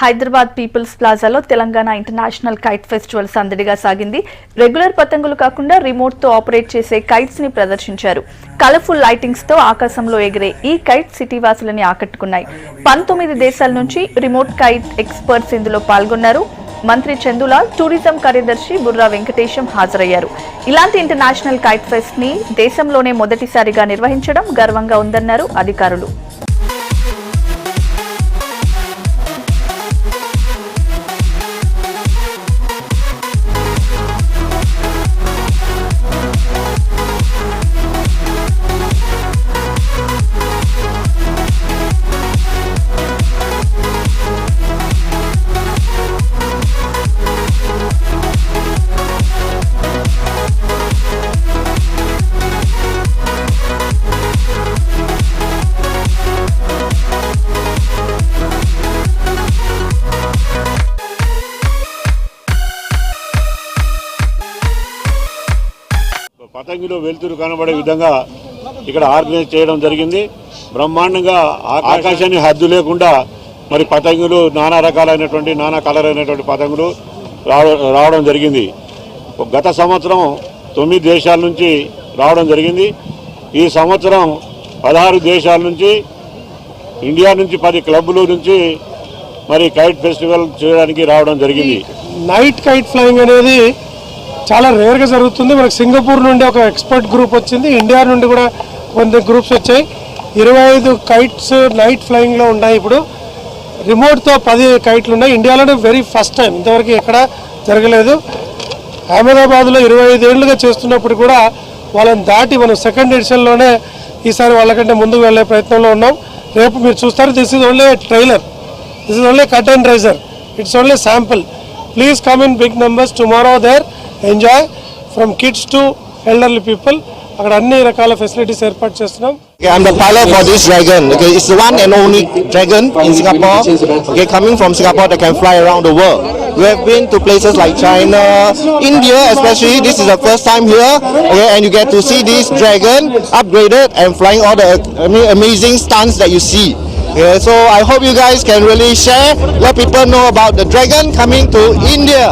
Hyderabad people's ప్లాజాలో Telangana international kite festival సందడిగా సాగింది. రెగ్యులర్ పతంగులు కాకుండా రిమోట్ తో ఆపరేట్ చేసే కైట్స్ ని ప్రదర్శించారు. కలర్ఫుల్ లైటింగ్స్ తో ఆకాశంలో ఎగిరే ఈ కైట్ సిటీ వాసులని ఆకట్టుకున్నాయి. 19 దేశాల నుంచి రిమోట్ కైట్ ఎక్స్పర్ట్స్ ఇందులో పాల్గొన్నారు. మంత్రి చందులాల్, టూరిజం కార్యదర్శి బుర్రా వెంకటేశం హాజరయ్యారు. ఇలాంటి ఇంటర్నేషనల్ కైట్ ఫెస్ట్ ని దేశంలోనే మొదటిసారిగా నిర్వహించడం గర్వంగా ఉందన్నారు అధికారులు. పతంగిలో వెలుతురు కనబడే విధంగా ఇక్కడ ఆర్గనైజ్ చేయడం జరిగింది. బ్రహ్మాండంగా ఆకాశాన్ని హద్దు లేకుండా మరి పతంగులు నానా రకాలైనటువంటి నానా కలర్ అయినటువంటి పతంగులు రావడం జరిగింది. గత సంవత్సరం 9 దేశాల నుంచి రావడం జరిగింది. ఈ సంవత్సరం 16 దేశాల నుంచి, ఇండియా నుంచి 10 క్లబ్ల నుంచి మరి కైట్ ఫెస్టివల్ చేయడానికి రావడం జరిగింది. నైట్ కైట్ ఫ్లయింగ్ అనేది చాలా రేర్గా జరుగుతుంది. మనకు సింగపూర్ నుండి ఒక ఎక్స్పర్ట్ గ్రూప్ వచ్చింది, ఇండియా నుండి కూడా కొన్ని గ్రూప్స్ వచ్చాయి. 25 కైట్స్ నైట్ ఫ్లయింగ్లో ఉన్నాయి. ఇప్పుడు రిమోట్తో 10 కైట్లు ఉన్నాయి. ఇండియాలోనే వెరీ ఫస్ట్ టైం, ఇంతవరకు ఎక్కడ జరగలేదు. అహ్మదాబాద్లో 25 ఏళ్ళుగా చేస్తున్నప్పుడు కూడా వాళ్ళని దాటి మనం సెకండ్ ఎడిషన్లోనే ఈసారి వాళ్ళకంటే ముందుకు వెళ్ళే ప్రయత్నంలో ఉన్నాం. రేపు మీరు చూస్తారు, this is only trailer, this is only curtain raiser, it's only sample. Please come in big numbers tomorrow there, enjoy from kids to elderly people. అక్కడ అన్ని రకాల ఫెసిలిటీస్ ఏర్పాటు చేస్తున్నాం. I'm the pilot for this dragon. Okay, it's the one and only dragon in Singapore. Okay, coming from Singapore that can fly around the world. We have been to places like China, India especially. This is the first time here. Okay, and you get to see this dragon upgraded and flying all the amazing stunts that you see. Okay, so I hope you guys can really share, let people know about the dragon coming to India.